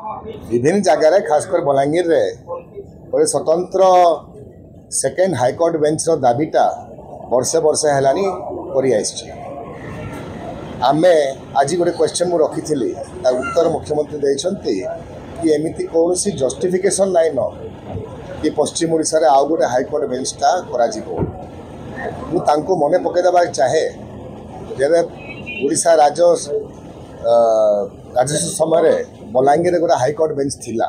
विभिन्न जगार खासकर बलांगीर रे गोटे स्वतंत्र सेकेंड हाईकोर्ट बेंच रो दाबीटा वर्षे वर्षे है आमे आज गोटे क्वेश्चन मु रखी थी उत्तर मुख्यमंत्री देइछंती कि एमिति कौन सी जस्टिफिकेशन नाइन कि पश्चिम ओडिशा रे आउ गोटे हाईकोर्ट बेंचटा करा जिवो मु तांको मने पकेदेबा चाहे जेबे ओडिशा राजस्व समय बलांगीर गोटे हाईकोर्ट बेंच थिला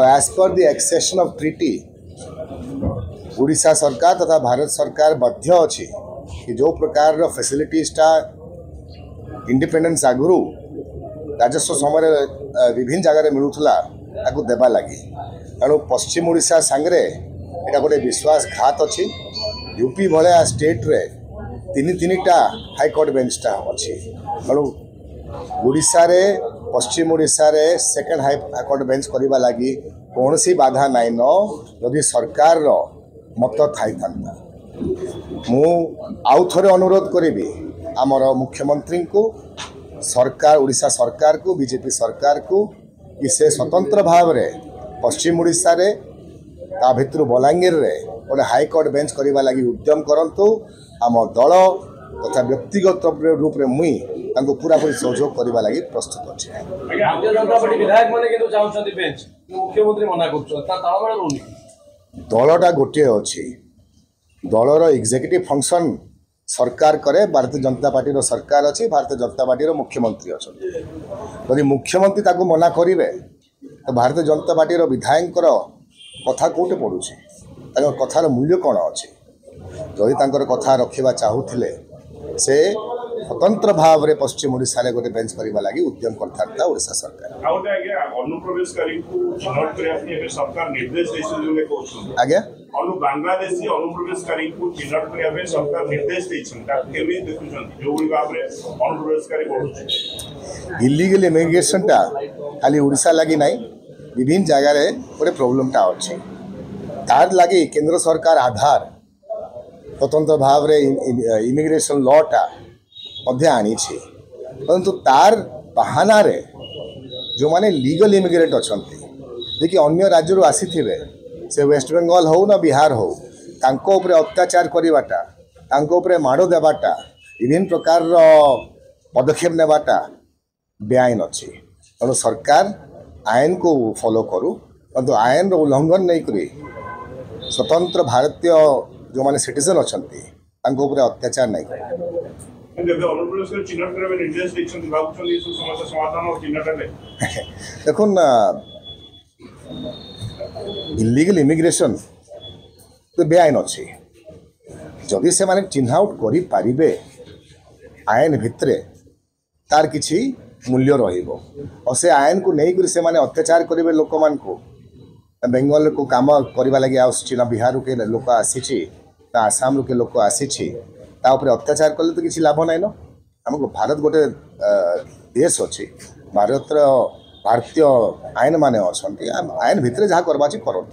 as per the accession of treaty Odisha सरकार तथा भारत सरकार बाध्य अच्छी कि जो प्रकार फैसिलिटीजटा इंडिपेंडेंस आगुरी राजस्व समय विभिन्न जगह मिलूला ताकू देवा लगी तेणु पश्चिम ओडिशा सांगरे यहाँ गोटे विश्वासघात अच्छी यूपी भाया स्टेट रे तीन हाईकोर्ट बेंचटा अच्छी तेणु ओडिशा रे पश्चिम ओडिशा रे सेकेंड हाईकोर्ट बेंच करने लगी कौन सी बाधा नाइन यदि सरकार रो मत थाई था मु आउ थे अनुरोध करी आमर मुख्यमंत्री को सरकार ओडिशा सरकार को बीजेपी सरकार को कि से स्वतंत्र भाव में पश्चिम ओडिशा रे ता भितर बलांगीर रे गोटे हाईकोर्ट बेंच करने लगी उद्यम करंतु आम दल तथा व्यक्तिगत रूप में मुई तांको पूरा पूरी सहयोग करने लगी प्रस्तुत अच्छे दलटा गोटे अच्छी दलर एग्जीक्यूटिव फंक्शन सरकार करे भारतीय जनता पार्टी रो सरकार अच्छी भारतीय जनता पार्टी रो मुख्यमंत्री अच्छा यदि मुख्यमंत्री ताको मना करेंगे तो भारतीय जनता पार्टी रो विधायक कथा कौटे पड़ुछि कथार मूल्य कौन अच्छी जदि तांकर कथा रखा चाहूले से स्वतंत्र भाव में पश्चिम ओडिशा रे गोटे बेंच करने लगी उद्यम करता ओडिशा सरकार आज्ञा बांग्लादेशी अनुप्रवेशकारी को चिन्हट करने सरकार निर्देश इलीगल इमिग्रेशन टा खाली ओडिशा लगी नहीं विभिन्न जगार गोटे प्रोब्लेम टा अच्छी तार लगी केंद्र सरकार आधार स्वतंत्र भाव रे इमिग्रेशन लॉ टा आनी परंतु तार बहाना रे जो माने लीगल इमिग्रेंट अच्छा देखिए अन्य राज्य आसी थे से वेस्ट बेंगल हो ना बिहार हो तांको उपरे अत्याचार करवाटा तांको उपरे माड़ देवाटा विभिन्न प्रकार पदक्षेप नेबाटा बेआईन अच्छी तेणु सरकार आईन को फॉलो करू परंतु आईन उल्लंघन नहीं करी स्वतंत्र भारतीय जो माने सिटीजन अच्छा अत्याचार नहीं कर देखो इलीगल इमिग्रेशन तो बेआईन अच्छी जदि से माने चिन्ह आउट करि पारिबे आईन भितरे तार किछि मूल्य रहिबो और से आईन को नहीं करी से माने अत्याचार करिवे लोक मान को बेंगल को काम करवा लगी आसछि बिहार के लोक आसी आसाम के लोक आसी अत्याचार कले तो किसी लाभ नाइन आमको भारत गोटे देश अच्छी भारतीय आईन मान अच्छा आईन भितर जहाँ करवा करूँ।